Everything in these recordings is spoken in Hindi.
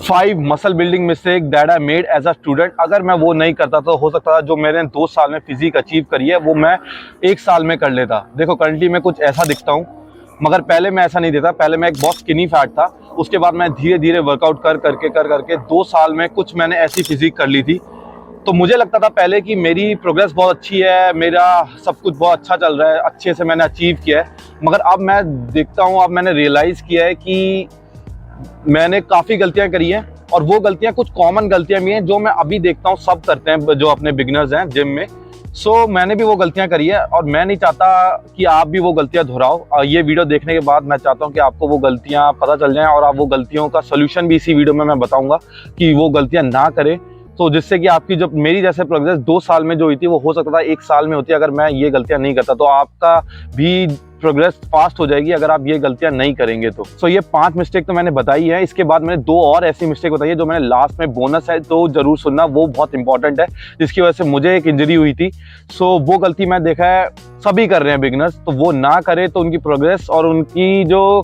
5 muscle building mistake that I made as a student. अगर मैं वो नहीं करता तो हो सकता था जो मैंने 2 साल में फिजिक अचीव करी है वो मैं 1 साल में कर लेता। देखो करंटली मैं कुछ ऐसा दिखता हूँ, मगर पहले मैं ऐसा नहीं देता। पहले मैं एक बहुत स्किनी फैट था, उसके बाद मैं धीरे धीरे वर्कआउट कर करके 2 साल में कुछ मैंने ऐसी फिजिक कर ली थी। तो मुझे लगता था पहले कि मेरी प्रोग्रेस बहुत अच्छी है, मेरा सब कुछ बहुत अच्छा चल रहा है, अच्छे से मैंने अचीव किया है। मगर अब मैं देखता हूँ, अब मैंने रियलाइज़ किया है कि मैंने काफ़ी गलतियाँ करी हैं, और वो गलतियाँ कुछ कॉमन गलतियाँ भी हैं जो मैं अभी देखता हूँ सब करते हैं जो अपने बिगिनर्स हैं जिम में। सो मैंने भी वो गलतियाँ करी है, और मैं नहीं चाहता कि आप भी वो गलतियाँ दोहराओ। ये वीडियो देखने के बाद मैं चाहता हूँ कि आपको वो गलतियाँ पता चल जाएँ, और आप वो गलतियों का सोल्यूशन भी इसी वीडियो में मैं बताऊँगा कि वो गलतियाँ ना करें। तो जिससे कि आपकी जो मेरी जैसे प्रोग्रेस 2 साल में जो हुई थी वो हो सकता था 1 साल में होती अगर मैं ये गलतियां नहीं करता। तो आपका भी प्रोग्रेस फास्ट हो जाएगी अगर आप ये गलतियां नहीं करेंगे तो। सो ये 5 मिस्टेक तो मैंने बताई है। इसके बाद मैंने 2 और ऐसी मिस्टेक बताई है जो मैंने लास्ट में बोनस है, तो जरूर सुनना, वो बहुत इंपॉर्टेंट है, जिसकी वजह से मुझे एक इंजरी हुई थी। सो वो गलती मैं देखा है सभी कर रहे हैं बिगिनर्स, तो वो ना करे तो उनकी प्रोग्रेस और उनकी जो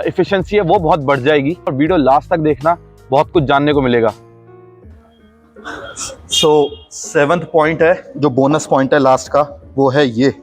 एफिशिएंसी है वो बहुत बढ़ जाएगी। और वीडियो लास्ट तक देखना, बहुत कुछ जानने को मिलेगा। सो 7th पॉइंट है, जो बोनस पॉइंट है लास्ट का, वो है ये।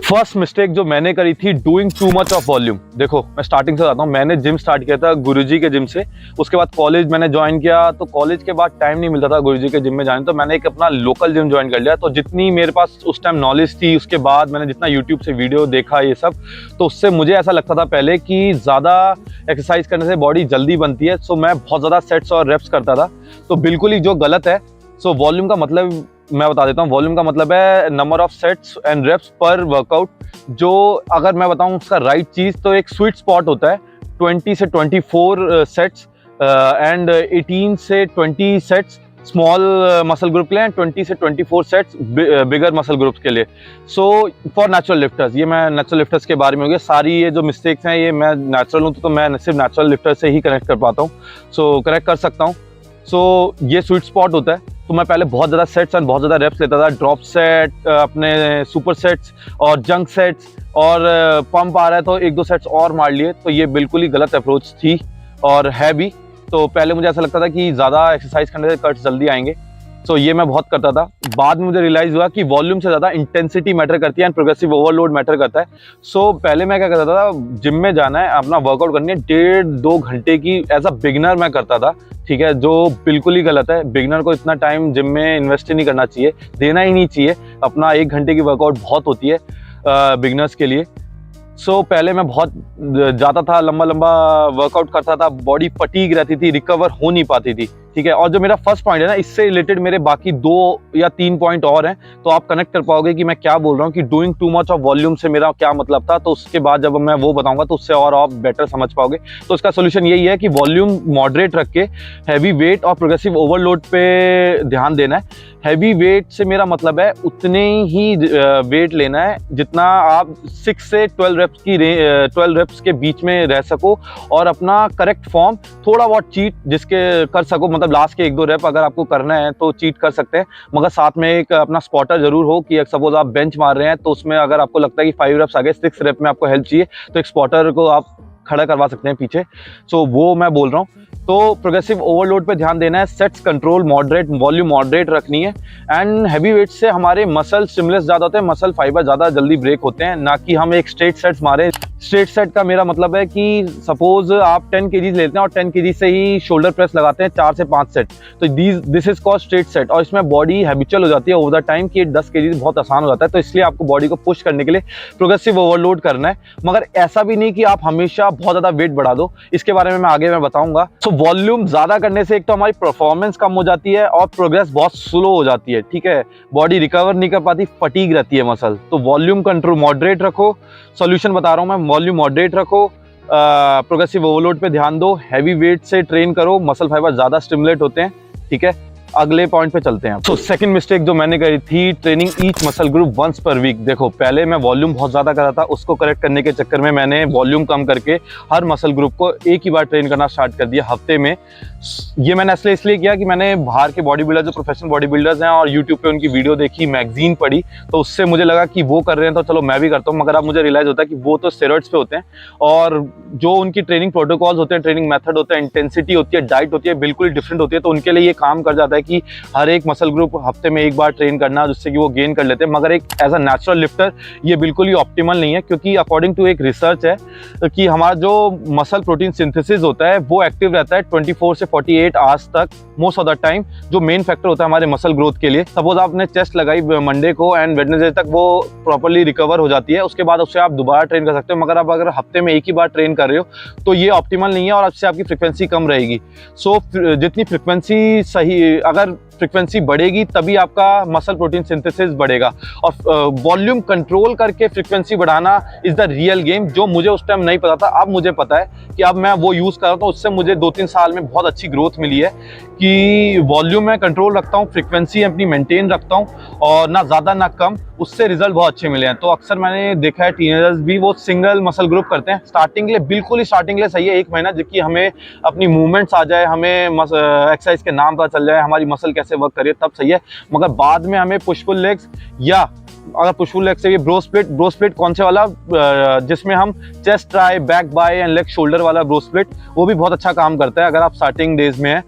फर्स्ट मिस्टेक जो मैंने करी थी, doing too much of volume. देखो मैं स्टार्टिंग से बताता हूँ, मैंने जिम स्टार्ट किया था गुरुजी के जिम से। उसके बाद कॉलेज मैंने ज्वाइन किया, तो कॉलेज के बाद टाइम नहीं मिलता था गुरुजी के जिम में जाने, तो मैंने एक अपना लोकल जिम ज्वाइन कर लिया। तो जितनी मेरे पास उस टाइम नॉलेज थी, उसके बाद मैंने जितना यूट्यूब से वीडियो देखा ये सब, तो उससे मुझे ऐसा लगता था पहले कि ज़्यादा एक्सरसाइज करने से बॉडी जल्दी बनती है। सो मैं बहुत ज़्यादा सेट्स और रेप्स करता था, तो बिल्कुल ही जो गलत है। सो वॉल्यूम का मतलब मैं बता देता हूँ। वॉल्यूम का मतलब है number of sets and reps per workout. जो अगर मैं बताऊँ उसका राइट चीज़, तो एक स्वीट स्पॉट होता है 20 से 24 सेट्स एंड 18 से 20 सेट्स स्मॉल मसल ग्रुप के लिए, 20 से 24 सेट्स बिगर मसल ग्रुप्स के लिए। सो फॉर नेचुरल लिफ्टर्स, ये मैं नेचुरल लिफ्टर्स के बारे में हो गया। सारी ये जो मिस्टेक्स हैं ये मैं नेचुरल हूँ तो मैं सिर्फ नेचुरल लिफ्टर से ही कनेक्ट कर पाता हूँ, सो करेक्ट कर सकता हूँ। सो ये स्वीट स्पॉट होता है। तो मैं पहले बहुत ज़्यादा सेट्स एंड बहुत ज़्यादा रेप्स लेता था, ड्रॉप सेट, अपने सुपर सेट्स और जंक सेट्स, और पंप आ रहा है तो 1-2 सेट्स और मार लिए। तो ये बिल्कुल ही गलत अप्रोच थी और है भी। तो पहले मुझे ऐसा लगता था कि ज़्यादा एक्सरसाइज करने से कट्स जल्दी आएंगे, तो ये मैं बहुत करता था। बाद में मुझे रियलाइज़ हुआ कि वॉल्यूम से ज़्यादा इंटेंसिटी मैटर करती है एंड प्रोग्रेसिव ओवरलोड मैटर करता है। सो पहले मैं क्या करता था, जिम में जाना है, अपना वर्कआउट करनी है, 1.5-2 घंटे की एज अ बिगनर मैं करता था, ठीक है, जो बिल्कुल ही गलत है। बिगनर को इतना टाइम जिम में इन्वेस्ट ही नहीं करना चाहिए, देना ही नहीं चाहिए। अपना 1 घंटे की वर्कआउट बहुत होती है बिगनर्स के लिए। सो पहले मैं बहुत जाता था, लंबा लंबा वर्कआउट करता था, बॉडी फटीग रहती थी, रिकवर हो नहीं पाती थी, ठीक है। और जो मेरा फर्स्ट पॉइंट है ना, इससे रिलेटेड मेरे बाकी 2 या 3 पॉइंट और हैं, तो आप कनेक्ट कर पाओगे कि मैं क्या बोल रहा हूँ कि doing too much of volume से मेरा क्या मतलब था। तो उसके बाद जब मैं वो बताऊंगा तो उससे और आप बेटर समझ पाओगे। तो इसका सोल्यूशन यही है कि वॉल्यूम मॉडरेट रख के हैवी वेट और प्रोग्रेसिव ओवरलोड पे ध्यान देना है। हैवी वेट से मेरा मतलब है उतने ही वेट लेना है जितना आप 6 से 12 रेप्स के बीच में रह सको, और अपना करेक्ट फॉर्म, थोड़ा बहुत चीट जिसके कर सको, मतलब लास्ट के 1-2 रेप अगर आपको करना है तो चीट कर सकते हैं, मगर साथ में एक अपना स्पॉटर जरूर हो कि सपोज आप बेंच मार रहे हैं तो उसमें अगर आपको लगता है कि 5 रेप्स आ गए, 6 रेप में आपको हेल्प चाहिए, तो एक स्पॉटर को आप खड़ा करवा सकते हैं पीछे। सो वो मैं बोल रहा हूँ। तो प्रोग्रेसिव ओवरलोड पे ध्यान देना है, sets control moderate, volume moderate रखनी है। एंड हैवी वेट से हमारे मसल स्टिमुलस ज़्यादा होते हैं, मसल फाइबर ज़्यादा जल्दी ब्रेक होते हैं, ना कि हम एक स्ट्रेट सेट्स मारें। स्ट्रेट सेट का मेरा मतलब है कि सपोज आप 10 kg लेते हैं और 10 kg से ही शोल्डर प्रेस लगाते हैं 4 से 5 सेट, तो this is called straight set. और इसमें बॉडी हैबिचुअल हो जाती है ओवर द टाइम कि 10 kg बहुत आसान हो जाता है। तो इसलिए आपको बॉडी को पुश करने के लिए प्रोग्रेसिव ओवरलोड करना है, मगर ऐसा भी नहीं कि आप हमेशा बहुत ज़्यादा वेट बढ़ा दो। इसके बारे में मैं आगे बताऊंगा। सो वॉल्यूम ज़्यादा करने से एक तो हमारी परफॉर्मेंस कम हो जाती है और प्रोग्रेस बहुत स्लो हो जाती है, ठीक है। बॉडी रिकवर नहीं कर पाती, फटीग रहती है मसल। तो वॉल्यूम कंट्रोल मॉडरेट रखो, सॉल्यूशन बता रहा हूँ मैं, वॉल्यूम मॉडरेट रखो, प्रोग्रेसिव ओवरलोड पे ध्यान दो, हैवी वेट से ट्रेन करो, मसल फाइबर ज़्यादा स्टिमुलेट होते हैं, ठीक है। अगले पॉइंट पे चलते हैं। तो सेकंड मिस्टेक जो मैंने करी थी, training each muscle group once per week. देखो पहले मैं वॉल्यूम बहुत ज़्यादा कर रहा था, उसको करेक्ट करने के चक्कर में मैंने वॉल्यूम कम करके हर मसल ग्रुप को एक ही बार ट्रेन करना स्टार्ट कर दिया हफ्ते में। ये मैंने इसलिए किया कि मैंने बाहर के बॉडी बिल्डर जो प्रोफेशनल बॉडी बिल्डर्स हैं और यूट्यूब पे उनकी वीडियो देखी, मैगजीन पढ़ी, तो उससे मुझे लगा कि वो कर रहे हैं तो चलो मैं भी करता हूँ। मगर अब मुझे रियलाइज़ होता है कि वो तो स्टेरॉइड्स पे होते हैं और जो उनकी ट्रेनिंग प्रोटोकॉल्स होते हैं, ट्रेनिंग मेथड होता है, इंटेंसिटी होती है, डाइट होती है, बिल्कुल डिफरेंट होती है। तो उनके लिए ये काम कर जाता है कि हर एक मसल ग्रुप हफ्ते में एक बार ट्रेन करना, जिससे कि वो गेन कर लेते हैं। मगर एक एज अ नेचुरल लिफ्टर ये बिल्कुल ही ऑप्टिमल नहीं है, क्योंकि अकॉर्डिंग टू एक रिसर्च है कि हमारा जो मसल प्रोटीन सिंथेसिस होता है वो एक्टिव रहता है 24 से 48 आवर्स तक मोस्ट ऑफ द टाइम, जो मेन फैक्टर होता है हमारे मसल ग्रोथ के लिए। सपोज आपने चेस्ट लगाई मंडे को एंड वेडनेसडे तक वो प्रॉपर्ली रिकवर हो जाती है, उसके बाद उससे आप दोबारा ट्रेन कर सकते हो। मगर आप अगर हफ्ते में एक ही बार ट्रेन कर रहे हो तो ये ऑप्टिमल नहीं है और उससे आपकी फ्रिक्वेंसी कम रहेगी। सो जितनी फ्रिक्वेंसी सही, अगर फ्रिक्वेंसी बढ़ेगी तभी आपका मसल प्रोटीन सिंथेसिस बढ़ेगा। और वॉल्यूम कंट्रोल करके फ्रिक्वेंसी बढ़ाना इज द रियल गेम, जो मुझे उस टाइम नहीं पता था। अब मुझे पता है कि अब मैं वो यूज़ कर रहा हूँ, उससे मुझे 2-3 साल में बहुत अच्छी ग्रोथ मिली है कि वॉल्यूम में कंट्रोल रखता हूँ, फ्रिक्वेंसी अपनी मेंटेन रखता हूँ और ना ज़्यादा ना कम, उससे रिजल्ट बहुत अच्छे मिले हैं। तो अक्सर मैंने देखा है टीनेजर्स भी वो सिंगल मसल ग्रुप करते हैं। स्टार्टिंग के लिए बिल्कुल ही स्टार्टिंग के लिए सही है 1 महीना, जिसकी हमें अपनी मूवमेंट्स आ जाए, हमें एक्सरसाइज के नाम पता चल जाए, हमारी मसल कैसे वर्क करे, तब सही है। मगर बाद में हमें पुश पुल लेग्स, या अगर पुश पुल लेग से ये ब्रो स्प्लिट कौन से वाला, जिसमें हम chest try, back by and leg shoulder वाला ब्रो स्प्लिट, वो भी बहुत अच्छा काम करता है अगर आप स्टार्टिंग डेज में हैं।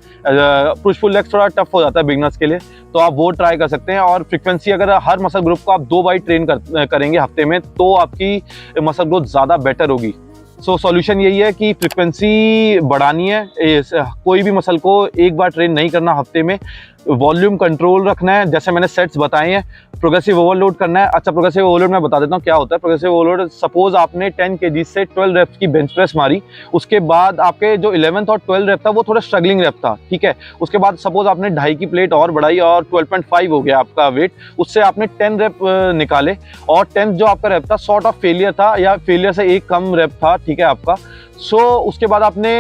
पुश पुल लेग थोड़ा टफ हो जाता है बिगनर्स के लिए, तो आप वो ट्राई कर सकते हैं। और फ्रिक्वेंसी अगर हर मसल ग्रुप को आप 2 बार ट्रेन करेंगे हफ्ते में, तो आपकी मसल ग्रोथ ज़्यादा बेटर होगी। सो सॉल्यूशन यही है कि फ्रिक्वेंसी बढ़ानी है, कोई भी मसल को एक बार ट्रेन नहीं करना हफ्ते में, वॉल्यूम कंट्रोल रखना है, जैसे मैंने सेट्स बताए हैं, प्रोग्रेसिव ओवरलोड करना है। अच्छा, प्रोग्रेसिव ओवरलोड मैं बता देता हूँ क्या होता है। प्रोग्रेसिव ओवरलोड, सपोज आपने 10 kg से 12 रेप्स की बेंच प्रेस मारी, उसके बाद आपके जो 11th और 12 रेप था वो थोड़ा स्ट्रगलिंग रेप था, ठीक है। उसके बाद सपोज आपने 2.5 की प्लेट और बढ़ाई और 12.5 हो गया आपका वेट, उससे आपने 10 रेप निकाले और 10th जो आपका रेप था सॉर्ट ऑफ फेलियर था, या फेलियर से एक कम रेप था, ठीक है आपका। सो उसके बाद आपने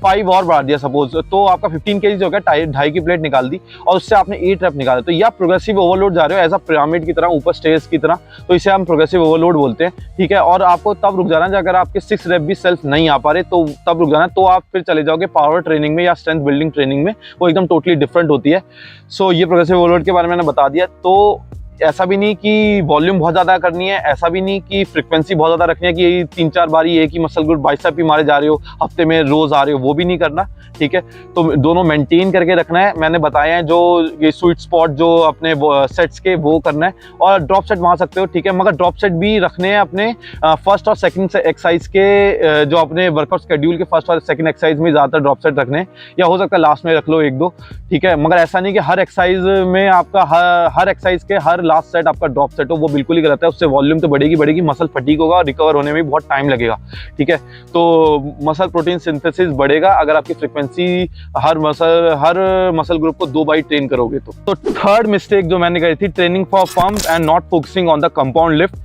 5 और बढ़ा दिया सपोज, तो आपका 15 kg हो गया, 2.5 की प्लेट निकाल दी और उससे आपने 8 रेप निकाले। तो यह प्रोग्रेसिव ओवरलोड जा रहे हो एज अ पिरामिड की तरह, ऊपर स्टेयर्स की तरह, तो इसे हम प्रोग्रेसिव ओवरलोड बोलते हैं, ठीक है। और आपको तब रुक जाना है अगर आपके 6 रेप भी सेल्फ नहीं आ पा रहे, तो तब रुक जाना है। तो आप फिर चले जाओगे पावर ट्रेनिंग में या स्ट्रेंथ बिल्डिंग ट्रेनिंग में, वो एकदम टोटली डिफरेंट होती है। सो ये प्रोग्रेसिव ओवरलोड के बारे में मैंने बता दिया। तो ऐसा भी नहीं कि वॉल्यूम बहुत ज़्यादा करनी है, ऐसा भी नहीं कि फ्रिक्वेंसी बहुत ज़्यादा रखनी है कि 3-4 बार ही एक ही मसल ग्रुप बाइसेप ही मारे जा रहे हो, हफ्ते में रोज़ आ रहे हो, वो भी नहीं करना, ठीक है। तो दोनों मेंटेन करके रखना है। मैंने बताया है जो ये स्वीट स्पॉट जो अपने सेट्स के, वो करना है। और ड्रॉप सेट मार सकते हो, ठीक है, मगर ड्रॉप सेट भी रखने हैं अपने फर्स्ट और सेकंड एक्सरसाइज के, जो अपने वर्कआउट शेड्यूल के फर्स्ट और सेकंड एक्सरसाइज में ज़्यादातर ड्रॉप सेट रखने हैं, या हो सकता है लास्ट में रख लो 1-2, ठीक है। मगर ऐसा नहीं कि हर एक्सरसाइज में आपका हर एक्सरसाइज के हर लास्ट सेट आपका ड्रॉप सेट हो, वो बिल्कुल ही गलत है। उससे वॉल्यूम तो बढ़ेगी, मसल फटीग होगा और रिकवर होने में भी बहुत टाइम लगेगा, ठीक है। तो मसल प्रोटीन सिंथेसिस बढ़ेगा अगर आपकी फ्रिक्वेंसी हर मसल ग्रुप को 2 बार ट्रेन करोगे तो। थर्ड मिस्टेक जो मैंने करी थी, training for pump and not focusing on the compound lift.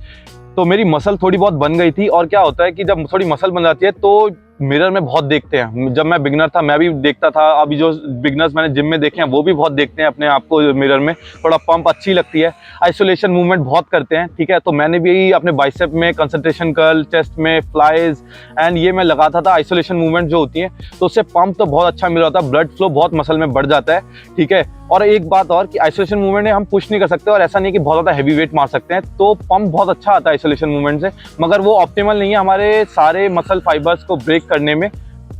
तो मेरी मसल थोड़ी बहुत बन गई थी, और क्या होता है कि जब थोड़ी मसल बन जाती है तो मिरर में बहुत देखते हैं। जब मैं बिगनर था मैं भी देखता था, अभी जो बिगनर्स मैंने जिम में देखे हैं वो भी बहुत देखते हैं अपने आप को मिरर में, थोड़ा पंप अच्छी लगती है, आइसोलेशन मूवमेंट बहुत करते हैं, ठीक है। तो मैंने भी अपने बाइसेप में कंसंट्रेशन कर्ल, चेस्ट में फ्लाइज एंड ये मैं लगाता था, आइसोलेशन मूवमेंट जो होती है, तो उससे पंप तो बहुत अच्छा मिल रहा था, ब्लड फ्लो बहुत मसल में बढ़ जाता है, ठीक है। और एक बात और कि आइसोलेशन मूवमेंट में हम पुश नहीं कर सकते, और ऐसा नहीं कि बहुत ज़्यादा हैवी वेट मार सकते हैं, तो पंप बहुत अच्छा आता है आइसोलेशन मूवमेंट से, मगर वो ऑप्टिमल नहीं है हमारे सारे मसल फाइबर्स को ब्रेक करने में।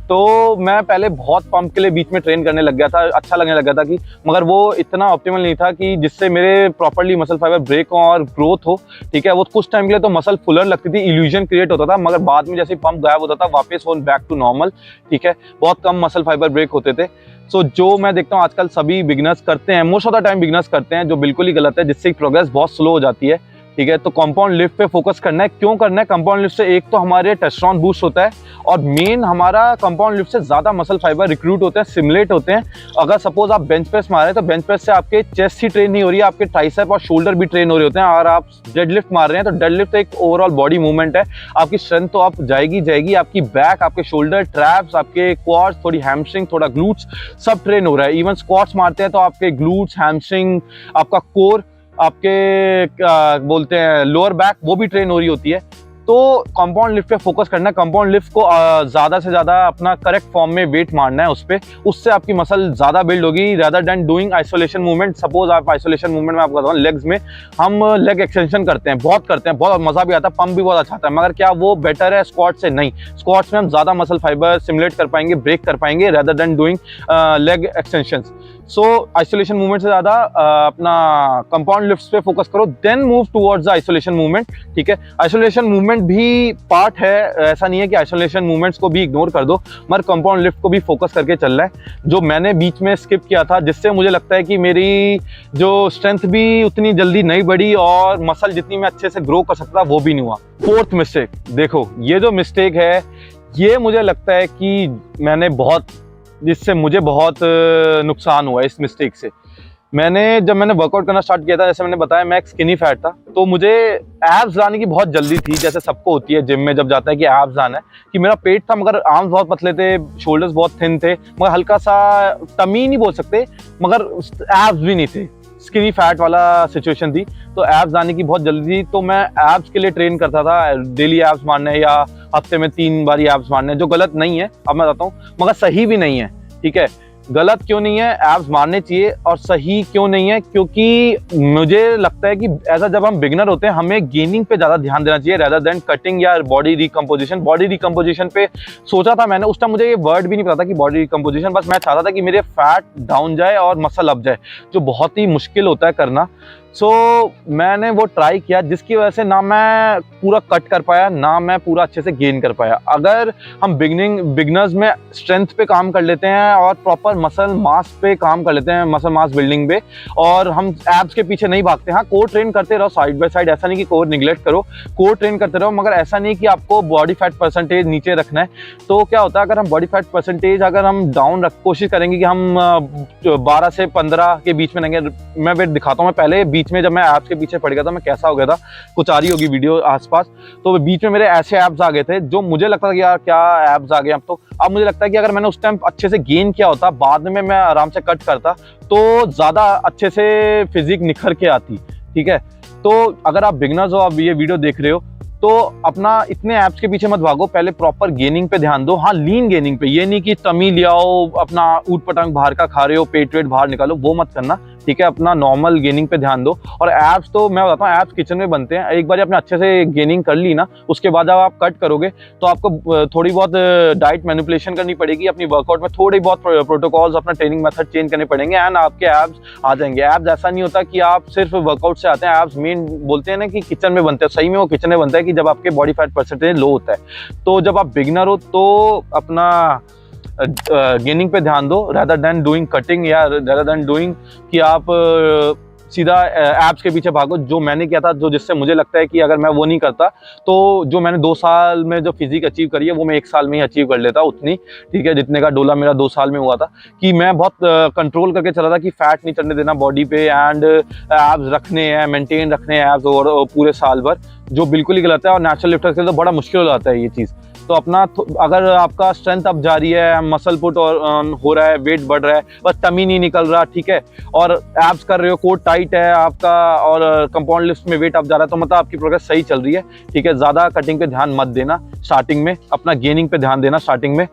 तो मैं पहले बहुत पंप के लिए बीच में ट्रेन करने लग गया था, अच्छा लगने लग गया था कि, मगर वो इतना ऑप्टिमल नहीं था कि जिससे मेरे प्रॉपर्ली मसल फाइबर ब्रेक हो और ग्रोथ हो, ठीक है। वो कुछ टाइम के लिए तो मसल फुलर लगती थी, इल्यूजन क्रिएट होता था, मगर बाद में जैसे पंप गायब होता था वापस हो बैक टू नॉर्मल, ठीक है। बहुत कम मसल फाइबर ब्रेक होते थे। सो जो मैं देखता हूँ आजकल सभी बिगिनर्स करते हैं, most of the time beginners करते हैं, जो बिल्कुल ही गलत है, जिससे प्रोग्रेस बहुत स्लो हो जाती है। ठीक है। तो कंपाउंड लिफ्ट पे फोकस करना है। क्यों करना है? कंपाउंड लिफ्ट से एक तो हमारे टेस्टोस्टेरोन बूस्ट होता है और मेन हमारा कंपाउंड लिफ्ट से ज़्यादा मसल फाइबर रिक्रूट होते हैं, सिमुलेट होते हैं। अगर सपोज आप बेंच प्रेस मार रहे हैं तो बेंच प्रेस से आपके चेस्ट ही ट्रेन नहीं हो रही है, आपके ट्राइसेप और शोल्डर भी ट्रेन हो रहे होते हैं। अगर आप डेडलिफ्ट मार रहे हैं तो डेडलिफ्ट एक ओवरऑल बॉडी मूवमेंट है, आपकी स्ट्रेंथ तो आप जाएगी, आपकी बैक, आपके शोल्डर, ट्रैप्स, आपके क्वाड्स, थोड़ी हैमस्ट्रिंग, थोड़ा ग्लूट्स, सब ट्रेन हो रहा है। इवन स्क्वाट्स मारते हैं तो आपके ग्लूट्स, हैमस्ट्रिंग, आपका कोर, आपके बोलते हैं लोअर बैक, वो भी ट्रेन हो रही होती है। तो कंपाउंड लिफ्ट पे फोकस करना है। कंपाउंड लिफ्ट को ज़्यादा से ज़्यादा अपना करेक्ट फॉर्म में वेट मारना है उस पर, उससे आपकी मसल ज़्यादा बिल्ड होगी rather than doing isolation movement. Suppose आप आइसोलेशन मूवमेंट में आपको बताऊँ, लेग्स में हम लेग एक्सटेंशन करते हैं, बहुत मज़ा भी आता है, पंप भी बहुत अच्छा आता है, मगर क्या वो बेटर है स्क्वाट से? नहीं। स्क्वाट्स में हम ज़्यादा मसल फाइबर सिमुलेट कर पाएंगे, ब्रेक कर पाएंगे rather than doing leg extensions. So isolation movement से ज़्यादा अपना कंपाउंड लिफ्ट्स पे फोकस करो, then move towards the isolation movement. ठीक है, आइसोलेशन मूवमेंट भी पार्ट है, ऐसा नहीं है कि आइसोलेशन मूवमेंट्स को भी इग्नोर कर दो, मगर कंपाउंड लिफ्ट को भी फोकस करके चल रहा है, जो मैंने बीच में स्किप किया था, जिससे मुझे लगता है कि मेरी जो स्ट्रेंथ भी उतनी जल्दी नहीं बढ़ी और मसल जितनी मैं अच्छे से ग्रो कर सकता वो भी नहीं हुआ। फोर्थ मिस्टेक, देखो ये जो मिस्टेक है ये मुझे लगता है कि जिससे मुझे बहुत नुकसान हुआ इस मिस्टेक से। जब मैंने वर्कआउट करना स्टार्ट किया था, जैसे मैंने बताया मैं एक स्किनी फैट था, तो मुझे एब्स लाने की बहुत जल्दी थी, जैसे सबको होती है जिम में जब जाता है कि एब्स आना है, कि मेरा पेट था मगर आर्म्स बहुत पतले थे, शोल्डर्स बहुत थिन थे, मगर हल्का सा टमी नहीं बोल सकते, मगर एब्स भी नहीं थे, स्किनी फैट वाला सिचुएशन थी। तो एब्स आने की बहुत जल्दी थी, तो मैं एब्स के लिए ट्रेन करता था, डेली एब्स मारने या हफ्ते में 3 बार एब्स मारने, जो गलत नहीं है, अब मैं बताता हूँ, मगर सही भी नहीं है। ठीक है, गलत क्यों नहीं है? एब्स मारने चाहिए। और सही क्यों नहीं है? क्योंकि मुझे लगता है कि ऐसा जब हम बिगिनर होते हैं हमें गेनिंग पे ज़्यादा ध्यान देना चाहिए रेदर देन कटिंग या बॉडी रिकम्पोजिशन। बॉडी रिकम्पोजिशन पे सोचा था मैंने, उस टाइम मुझे ये वर्ड भी नहीं पता था कि बॉडी रिकम्पोजिशन, बस मैं चाहता था कि मेरे फैट डाउन जाए और मसल अप जाए, जो बहुत ही मुश्किल होता है करना। सो मैंने वो ट्राई किया, जिसकी वजह से ना मैं पूरा कट कर पाया, ना मैं पूरा अच्छे से गेन कर पाया। अगर हम बिगनर्स में स्ट्रेंथ पे काम कर लेते हैं और प्रॉपर मसल मास पे काम कर लेते हैं, मसल मास बिल्डिंग पे, और हम एब्स के पीछे नहीं भागते। हाँ, कोर ट्रेन करते रहो साइड बाय साइड, ऐसा नहीं कि कोर निगलेक्ट करो, कोर ट्रेन करते रहो, मगर ऐसा नहीं कि आपको बॉडी फैट परसेंटेज नीचे रखना है। तो क्या होता है, अगर हम बॉडी फैट परसेंटेज अगर हम डाउन कोशिश करेंगे कि हम 12 से 15 के बीच में रहेंगे। मैं वेट दिखाता हूँ, मैं पहले बीच में जब मैं एब्स के पीछे पड़ गया था मैं कैसा हो गया था, कुछ आ रही होगी वीडियो आसपास, तो बीच में मेरे ऐसे एब्स आ गए थे जो मुझे लगता था कि यार क्या एब्स आ गए। अब मुझे लगता है कि अगर मैंने उस टाइम अच्छे से गेन किया होता, बाद में मैं आराम से कट करता, तो ज़्यादा अच्छे से फिजिक निखर के आती। ठीक है, तो अगर आप बिगनर्स हो, आप ये वीडियो देख रहे हो, तो अपना इतने एप्स के पीछे मत भागो, पहले प्रॉपर गेनिंग पे ध्यान दो। हाँ, लीन गेनिंग पे, ये नहीं कि तमी ले आओ, अपना ऊट पटांग बाहर का खा रहे हो, पेट वेट बाहर निकालो, वो मत करना। ठीक है, अपना नॉर्मल गेनिंग पे ध्यान दो। और एप्स तो मैं बताता हूँ, एप्स किचन में बनते हैं। एक बार आपने अच्छे से गेनिंग कर ली ना, उसके बाद जब आप कट करोगे तो आपको थोड़ी बहुत डाइट मैनिपुलेशन करनी पड़ेगी, अपनी वर्कआउट में थोड़ी बहुत प्रोटोकॉल्स, अपना ट्रेनिंग मेथड चेंज करने पड़ेंगे, एंड आपके एप्स आ जाएंगे। एप्स ऐसा नहीं होता कि आप सिर्फ वर्कआउट से आते हैं, एप्स मेन बोलते हैं ना कि किचन में बनते हैं, सही में वो किचन में बनता है कि जब आपके बॉडी फैट परसेंटेज लो होता है। तो जब आप बिगिनर हो तो अपना गेनिंग पे ध्यान दो रेदर देन डूइंग कटिंग, या रेदर देन डूइंग कि आप सीधा एप्स के पीछे भागो, जो मैंने किया था, जो जिससे मुझे लगता है कि अगर मैं वो नहीं करता तो जो मैंने 2 साल में जो फिजिक अचीव करी है वो मैं 1 साल में ही अचीव कर लेता उतनी। ठीक है, जितने का डोला मेरा 2 साल में हुआ था, कि मैं बहुत कंट्रोल करके चला था कि फैट नहीं चढ़ने देना बॉडी पे, एंड एब्स रखने हैं, मेंटेन रखने हैं एब्स और पूरे साल भर, जो बिल्कुल ही गलत है। और नेचुरल लिफ्टर के लिए तो बड़ा मुश्किल हो जाता है ये चीज़। तो अपना अगर आपका स्ट्रेंथ अप जारी है, मसल पुट और हो रहा है, वेट बढ़ रहा है, बस टमी नहीं निकल रहा, ठीक है, और एब्स कर रहे हो, कोर टाइट है आपका, और कंपाउंड लिफ्ट में वेट अप जा रहा है, तो मतलब आपकी प्रोग्रेस सही चल रही है। ठीक है, ज़्यादा कटिंग पे ध्यान मत देना स्टार्टिंग में, अपना गेनिंग पे ध्यान देना स्टार्टिंग में।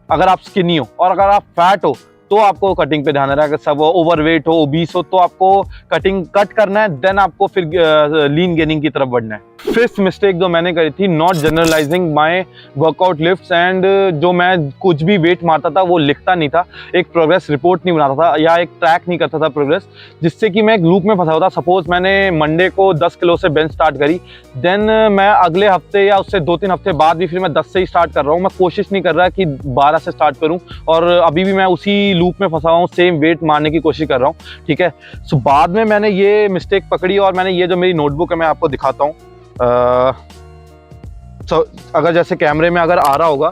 अगर आप स्किनी हो और अगर आप फैट हो तो आपको कटिंग पे ध्यान देना है। अगर सब ओवरवेट हो, ओबीस हो, तो आपको कट करना है, देन आपको फिर लीन गेनिंग की तरफ बढ़ना है। फिफ्थ मिस्टेक जो मैंने करी थी, not generalising my workout lifts, and जो मैं कुछ भी वेट मारता था वो लिखता नहीं था, एक प्रोग्रेस रिपोर्ट नहीं बनाता था, या एक ट्रैक नहीं करता था प्रोग्रेस, जिससे कि मैं एक लूप में फंसा होता। सपोज मैंने मंडे को 10 किलो से बेंच स्टार्ट करी, देन मैं अगले हफ्ते या उससे 2-3 हफ्ते बाद भी फिर मैं 10 से ही स्टार्ट कर रहा हूँ। मैं कोशिश नहीं कर रहा कि 12 से स्टार्ट करूँ, और अभी भी मैं उसी उसी लूप में फंसा हूँ, सेम वेट मारने की कोशिश कर रहा हूँ, ठीक है। सो बाद में मैंने ये मिस्टेक पकड़ी और मैंने ये जो मेरी नोटबुक है मैं आपको दिखाता हूँ। अगर जैसे कैमरे में अगर आ रहा होगा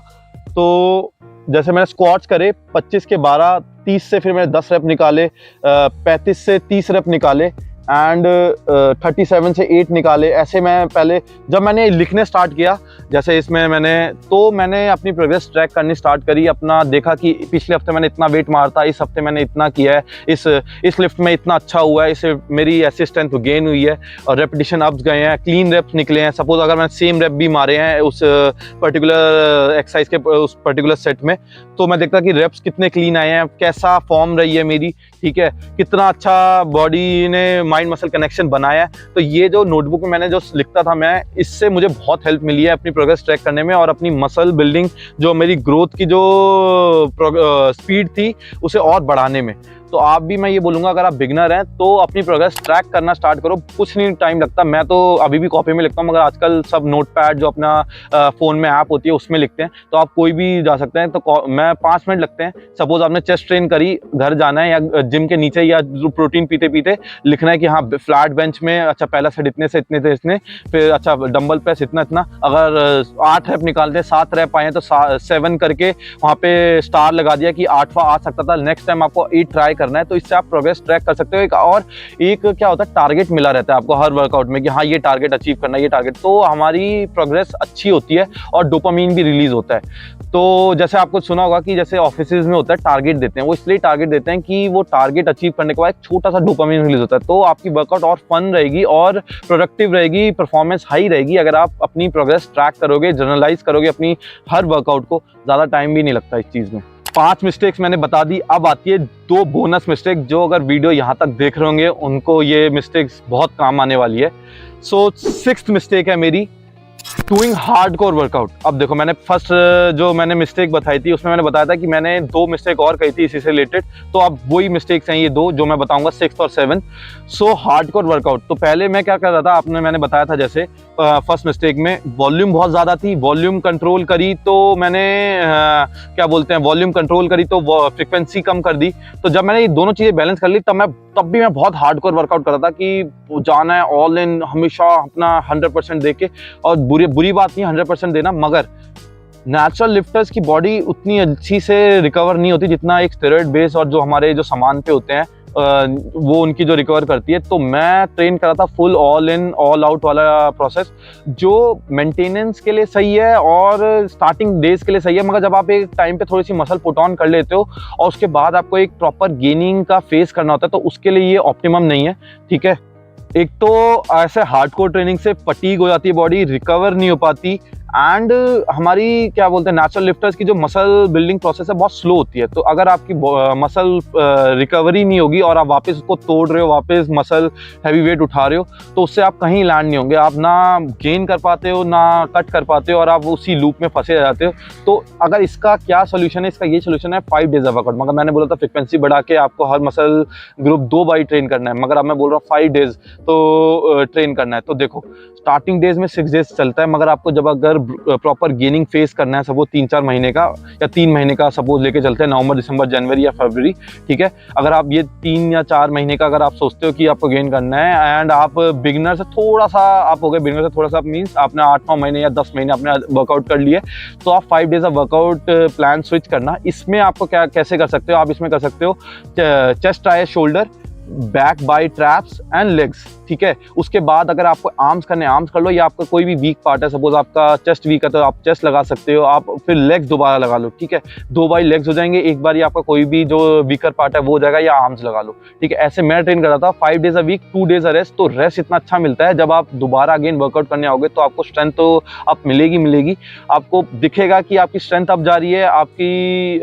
तो जैसे मैंने स्क्वाट्स करे 25 के 12, 30 से फिर मैंने 10 रेप निकाले, 35 से 30 रेप निकाले एंड 37 से 8 निकाले। ऐसे मैं पहले जब मैंने लिखने स्टार्ट किया, जैसे इसमें मैंने अपनी प्रोग्रेस ट्रैक करनी स्टार्ट करी, अपना देखा कि पिछले हफ्ते मैंने इतना वेट मारा था, इस हफ्ते मैंने इतना किया है, इस लिफ्ट में इतना अच्छा हुआ है, इससे मेरी ऐसी स्ट्रेंथ गेन हुई है और रेपिटेशन अप्स गए हैं, क्लीन रेप्स निकले हैं। सपोज अगर मैंने सेम रेप भी मारे हैं उस पर्टिकुलर एक्सरसाइज के उस पर्टिकुलर सेट में, तो मैं देखता कि रेप्स कितने क्लीन आए हैं, कैसा फॉर्म रही है मेरी, ठीक है, कितना अच्छा बॉडी ने माइंड मसल कनेक्शन बनाया है। तो ये जो नोटबुक में मैंने जो लिखता था मैं, इससे मुझे बहुत हेल्प मिली है अपनी प्रोग्रेस ट्रैक करने में और अपनी मसल बिल्डिंग, जो मेरी ग्रोथ की जो स्पीड थी उसे और बढ़ाने में। तो आप भी, मैं ये बोलूँगा, अगर आप बिगनर हैं तो अपनी प्रोग्रेस ट्रैक करना स्टार्ट करो, कुछ नहीं टाइम लगता। मैं तो अभी भी कॉपी में लिखता हूँ, मगर आजकल सब नोटपैड जो अपना फ़ोन में ऐप होती है उसमें लिखते हैं, तो आप कोई भी जा सकते हैं। तो मैं 5 मिनट लगते हैं। सपोज आपने चेस्ट ट्रेन करी, घर जाना है या जिम के नीचे या प्रोटीन पीते पीते लिखना है कि हाँ फ्लैट बेंच में अच्छा पहला सेट इतने से इतने थे इतने, फिर अच्छा डंबल प्रेस इतना इतना, अगर 8 रैप निकालते हैं, 7 रैप आए हैं तो 7 करके वहाँ पे स्टार लगा दिया कि 8वां आ सकता था, नेक्स्ट टाइम आपको 8 ट्राई करना है। तो इससे आप प्रोग्रेस ट्रैक कर सकते हो। और एक क्या होता है, टारगेट मिला रहता है आपको हर वर्कआउट में कि हाँ ये टारगेट अचीव करना है, ये टारगेट, तो हमारी प्रोग्रेस अच्छी होती है और डोपामीन भी रिलीज होता है। तो जैसे आपको सुना होगा कि जैसे ऑफिसेज में होता है टारगेट देते हैं, वो इसलिए टारगेट देते हैं कि वो टारगेट अचीव करने के बाद एक छोटा सा डोपामीन रिलीज होता है, तो आपकी वर्कआउट और फन रहेगी और प्रोडक्टिव रहेगी, परफॉर्मेंस हाई रहेगी अगर आप अपनी प्रोग्रेस ट्रैक करोगे, जर्नलाइज करोगे अपनी हर वर्कआउट को। ज़्यादा टाइम भी नहीं लगता इस चीज़ में। 5 मिस्टेक्स मैंने बता दी, अब आती है 2 बोनस मिस्टेक, जो अगर वीडियो यहाँ तक देख रहे होंगे उनको ये मिस्टेक्स बहुत काम आने वाली है। सो 6th मिस्टेक है मेरी, डूइंग हार्डकोर वर्कआउट। अब देखो, मैंने फर्स्ट जो मैंने मिस्टेक बताई थी उसमें मैंने बताया था कि मैंने 2 मिस्टेक और कही थी इसी से रिलेटेड, तो अब वही मिस्टेक्स हैं ये 2 जो मैं बताऊंगा, 6th और 7th। सो हार्डकोर वर्कआउट, तो पहले मैं क्या कर रहा था, मैंने बताया था जैसे फर्स्ट मिस्टेक में वॉल्यूम बहुत ज़्यादा थी, वॉल्यूम कंट्रोल करी तो मैंने क्या बोलते हैं, वॉल्यूम कंट्रोल करी तो फ्रिक्वेंसी कम कर दी। तो जब मैंने ये दोनों चीज़ें बैलेंस कर ली तब भी मैं बहुत हार्डकोर वर्कआउट कर रहा था कि जाना है ऑल इन, हमेशा अपना 100% दे के। और बुरी बात नहीं 100% देना, मगर नेचुरल लिफ्टर्स की बॉडी उतनी अच्छी से रिकवर नहीं होती जितना एक स्टेरॉइड बेस और जो हमारे जो सामान पे होते हैं वो उनकी जो रिकवर करती है। तो मैं ट्रेन कर रहा था full all in all out वाला प्रोसेस, जो मेंटेनेंस के लिए सही है और स्टार्टिंग डेज के लिए सही है, मगर जब आप एक टाइम पे थोड़ी सी मसल पुट ऑन कर लेते हो और उसके बाद आपको एक प्रॉपर गेनिंग का फेस करना होता है, तो उसके लिए ये ऑप्टिमम नहीं है, ठीक है। एक तो ऐसे हार्डकोर ट्रेनिंग से फटीग हो जाती है बॉडी, रिकवर नहीं हो पाती, एंड हमारी क्या बोलते हैं नेचुरल लिफ्टर्स की जो मसल बिल्डिंग प्रोसेस है बहुत स्लो होती है। तो अगर आपकी मसल रिकवरी नहीं होगी और आप वापस उसको तोड़ रहे हो, वापस मसल हैवी वेट उठा रहे हो, तो उससे आप कहीं लैंड नहीं होंगे, आप ना गेन कर पाते हो ना कट कर पाते हो और आप उसी लूप में फंसे रह जाते हो। तो अगर इसका क्या सोल्यूशन है, इसका ये सोल्यूशन है 5 डेज ऑफ वर्कआउट। मगर मैंने बोला था फ्रिक्वेंसी बढ़ा के आपको हर मसल ग्रुप 2 बार ट्रेन करना है, मगर अब मैं बोल रहा हूँ 5 डेज तो ट्रेन करना है। तो देखो, स्टार्टिंग डेज में 6 डेज चलता है, मगर आपको जब अगर प्रॉपर गेनिंग फेस करना है, सपोज 3-4 महीने का या 3 महीने का सपोज लेके चलते हैं, नवंबर, दिसंबर, जनवरी या फरवरी, ठीक है। अगर आप ये 3 या 4 महीने का अगर आप सोचते हो कि आपको गेन करना है एंड आप बिगिनर से थोड़ा सा आप हो गए, बिगिनर से थोड़ा सा मीन्स आपने 8-9 महीने या 10 महीने आपने वर्कआउट कर लिए, तो आप 5 days of workout plan switch करना। इसमें आपको कैसे कर सकते हो, आप इसमें कर सकते हो chest, try, shoulder, back, by, traps and legs, ठीक है। उसके बाद अगर आपको आर्म्स करने, आर्म्स कर लो, या आपका कोई भी वीक पार्ट है, सपोज आपका चेस्ट वीक है तो आप चेस्ट लगा सकते हो, आप फिर लेग्स दोबारा लगा लो, ठीक है। 2 बार लेग्स हो जाएंगे, एक बार आपका कोई भी जो वीकर पार्ट है वो हो जाएगा, या आर्म्स लगा लो, ठीक है। ऐसे मैं ट्रेन कर रहा था 5 days a week, 2 days a rest. तो रेस्ट इतना अच्छा मिलता है, जब आप दोबारा अगेन वर्कआउट करने आओगे तो आपको स्ट्रेंथ तो आप मिलेगी, आपको दिखेगा कि आपकी स्ट्रेंथ अब जा रही है, आपकी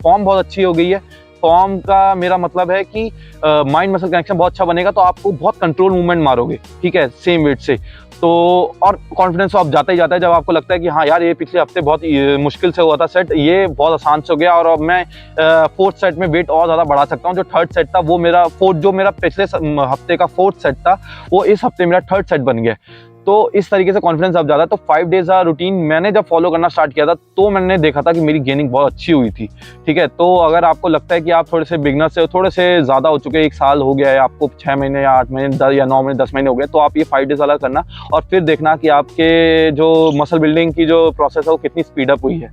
फॉर्म बहुत अच्छी हो गई है। फॉर्म का मेरा मतलब है कि माइंड मसल कनेक्शन बहुत अच्छा बनेगा, तो आपको बहुत कंट्रोल मूवमेंट मारोगे, ठीक है, सेम वेट से। तो और कॉन्फिडेंस तो आप जाता ही जाता है, जब आपको लगता है कि हाँ यार ये पिछले हफ्ते बहुत मुश्किल से हुआ था सेट, ये बहुत आसान से हो गया और अब मैं 4th सेट में वेट और ज़्यादा बढ़ा सकता हूँ। जो 3rd सेट था वो मेरा जो मेरा पिछले हफ्ते का 4th सेट था, वो इस हफ्ते मेरा 3rd सेट बन गया। तो इस तरीके से कॉन्फिडेंस अब ज़्यादा है। तो 5 डेज का रूटीन मैंने जब फॉलो करना स्टार्ट किया था तो मैंने देखा था कि मेरी गेनिंग बहुत अच्छी हुई थी। ठीक है, तो अगर आपको लगता है कि आप थोड़े से बिगनर से थोड़े से ज़्यादा हो चुके हैं, 1 साल हो गया है, आपको 6 महीने या 8 महीने 10 या 9 महीने 10 महीने हो गए, तो आप ये 5 डेज वाला करना और फिर देखना कि आपके जो मसल बिल्डिंग की जो प्रोसेस है वो कितनी स्पीड अप हुई है।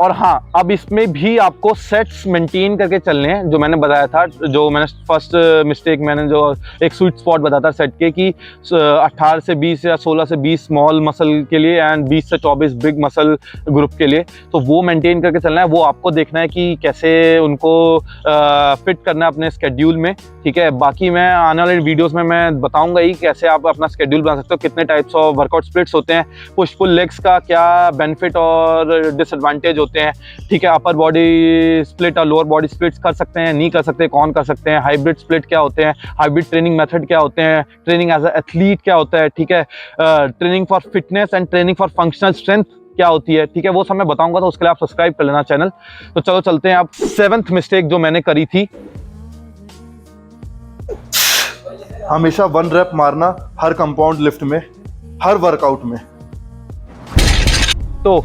और हाँ, अब इसमें भी आपको सेट्स मेंटेन करके चलने हैं, जो मैंने बताया था, जो मैंने फर्स्ट मिस्टेक मैंने जो एक स्वीट स्पॉट बताया था सेट के कि 18 से 20 या 16 से 20 स्मॉल मसल के लिए एंड 20 से 24 बिग मसल ग्रुप के लिए, तो वो मेंटेन करके चलना है। वो आपको देखना है कि कैसे उनको फिट करना है अपने स्केड्यूल में। ठीक है, बाकी मैं आने वाले वीडियोस में मैं बताऊंगा ही कैसे आप अपना स्केड्यूल बना सकते हो, कितने टाइप्स ऑफ वर्कआउट स्प्लिट्स होते हैं, पुश पुल लेग्स का क्या बेनिफिट और डिसएडवांटेज होते हैं। ठीक है, अपर बॉडी स्प्लिट और लोअर बॉडी स्प्लिट्स कर सकते हैं, नहीं कर सकते, कौन कर सकते हैं, हाइब्रिड स्प्लिट क्या होते हैं, हाइब्रिड ट्रेनिंग मेथड क्या होते हैं, ट्रेनिंग एज ए एथलीट क्या होता है। ठीक है, training for fitness and training for functional strength क्या होती है। ठीक है, वो सब मैं बताऊंगा, तो उसके लिए आप सब्सक्राइब कर लेना चैनल। तो चलो चलते हैं। आप 7th मिस्टेक जो मैंने करी थी, हमेशा 1 रेप मारना हर कंपाउंड लिफ्ट में, हर वर्कआउट में। तो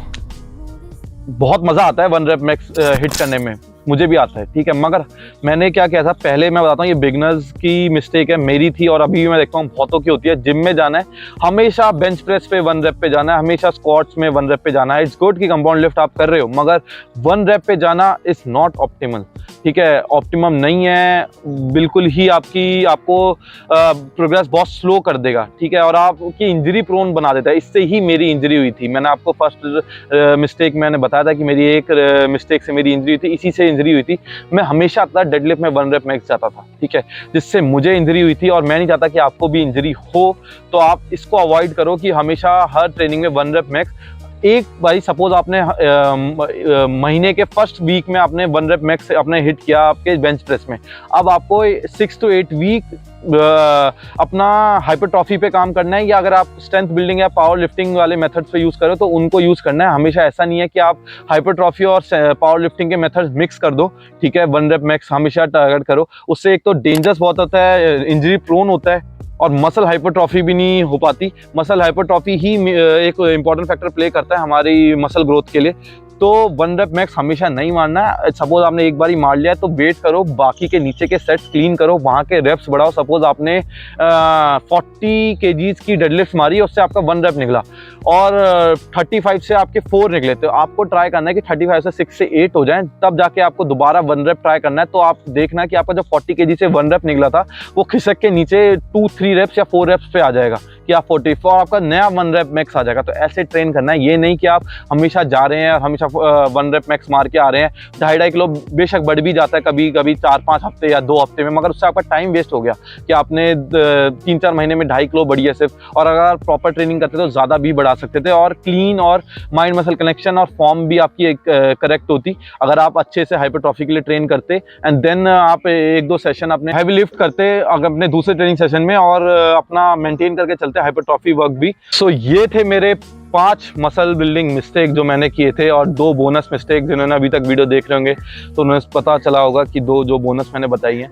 बहुत मज़ा आता है 1 रेप मैक्स हिट करने में, मुझे भी आता है। ठीक है, मगर मैंने क्या किया था, पहले मैं बताता हूँ, ये बिगनर्स की मिस्टेक है, मेरी थी और अभी भी मैं देखता हूँ बहुतों की होती है। जिम में जाना है, हमेशा बेंच प्रेस पे 1 रेप पे जाना है, हमेशा स्क्वाट्स में 1 रेप पे जाना है। इट्स गुड कि कंपाउंड लिफ्ट आप कर रहे हो, मगर 1 रेप पे जाना इज नॉट ऑप्टिमल। ठीक है, ऑप्टिमम नहीं है, बिल्कुल ही आपको प्रोग्रेस बहुत स्लो कर देगा। ठीक है, और आपकी इंजरी प्रोन बना देता है। इससे ही मेरी इंजरी हुई थी। मैंने आपको फर्स्ट मिस्टेक मैंने बताया था कि मेरी एक मिस्टेक से मेरी इंजरी हुई थी, इसी से इंजरी हुई थी। मैं हमेशा अपना डेडलिफ्ट में 1 रेप मैक्स जाता था। ठीक है, जिससे मुझे इंजरी हुई थी और मैं नहीं चाहता कि आपको भी इंजरी हो, तो आप इसको अवॉइड करो कि हमेशा हर ट्रेनिंग में 1 रेप मैक्स। एक बारी सपोज आपने महीने के फर्स्ट वीक में आपने 1 रेप मैक्स आपने हिट किया आपके बेंच प्रेस में, अब आपको 6 to 8 वीक अपना हाइपरट्रॉफी पे काम करना है, या अगर आप स्ट्रेंथ बिल्डिंग या पावर लिफ्टिंग वाले मेथड्स पे यूज़ करो तो उनको यूज़ करना है। हमेशा ऐसा नहीं है कि आप हाइपरट्रॉफी और पावर लिफ्टिंग के मेथड्स मिक्स कर दो। ठीक है, 1 रेप मैक्स हमेशा टारगेट करो, उससे एक तो डेंजरस बहुत होता है, इंजरी प्रोन होता है और मसल हाइपरट्रॉफी भी नहीं हो पाती। मसल हाइपरट्रॉफी ही एक इंपॉर्टेंट फैक्टर प्ले करता है हमारी मसल ग्रोथ के लिए। तो 1 रेप मैक्स हमेशा नहीं मारना है। सपोज आपने एक बार ही मार लिया है तो वेट करो, बाकी के नीचे के सेट्स क्लीन करो, वहाँ के रेप्स बढ़ाओ। सपोज आपने 40 kgs की डेडलिफ्ट मारी, उससे आपका 1 रेप निकला और 35 से आपके 4 निकले, तो आपको ट्राई करना है कि 35 से 6 से 8 हो जाएं, तब जाके आपको दोबारा 1 रेप ट्राई करना है। तो आप देखना कि आपका जो 40 kg से 1 रेप निकला था वो खिसक के नीचे 2-3 रेप्स या 4 रेप्स पे आ जाएगा कि आप 44 आपका नया 1 रेप मैक्स आ जाएगा। तो ऐसे ट्रेन करना है, ये नहीं कि आप हमेशा जा रहे हैं और हमेशा 1 रेप मैक्स मार के आ रहे हैं। 2.5 किलो बेशक बढ़ भी जाता है कभी कभी 4-5 हफ्ते या 2 हफ्ते में, मगर उससे आपका टाइम वेस्ट हो गया कि आपने 3-4 महीने में 2.5 किलो बढ़ी है सिर्फ। और अगर प्रॉपर ट्रेनिंग करते तो ज़्यादा भी बढ़ा सकते थे और क्लीन और माइंड मसल कनेक्शन और फॉर्म भी आपकी एक करेक्ट होती अगर आप अच्छे से हाइपरट्रॉफी के लिए ट्रेन करते एंड देन आप 1-2 सेशन अपने हैवी लिफ्ट करते अगर अपने दूसरे ट्रेनिंग सेशन में और अपना मेंटेन करके चलते हाइपरट्रॉफी वर्क भी। सो ये थे मेरे 5 मसल बिल्डिंग मिस्टेक जो मैंने किए थे और 2 बोनस मिस्टेक। जिन्होंने अभी तक वीडियो देख रहे होंगे तो उन्हें पता चला होगा कि 2 जो बोनस मैंने बताई हैं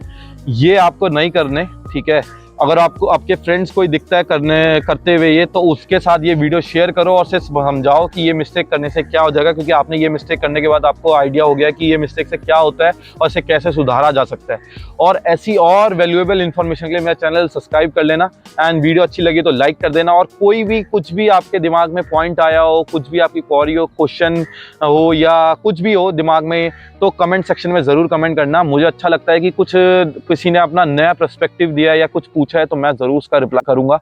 ये आपको नहीं करने। ठीक है, अगर आपको आपके फ्रेंड्स कोई दिखता है करते हुए ये, तो उसके साथ ये वीडियो शेयर करो और उसे समझाओ कि ये मिस्टेक करने से क्या हो जाएगा, क्योंकि आपने ये मिस्टेक करने के बाद आपको आइडिया हो गया कि ये मिस्टेक से क्या होता है और इसे कैसे सुधारा जा सकता है। और ऐसी और वैल्यूएबल इन्फॉर्मेशन के लिए मेरा चैनल सब्सक्राइब कर लेना एंड वीडियो अच्छी लगी तो लाइक कर देना। और कोई भी कुछ भी आपके दिमाग में पॉइंट आया हो, कुछ भी आपकी क्वेरी हो, क्वेश्चन हो या कुछ भी हो दिमाग में, तो कमेंट सेक्शन में ज़रूर कमेंट करना। मुझे अच्छा लगता है कि किसी ने अपना नया पर्सपेक्टिव दिया या कुछ पूछा है तो मैं ज़रूर उसका रिप्लाई करूँगा।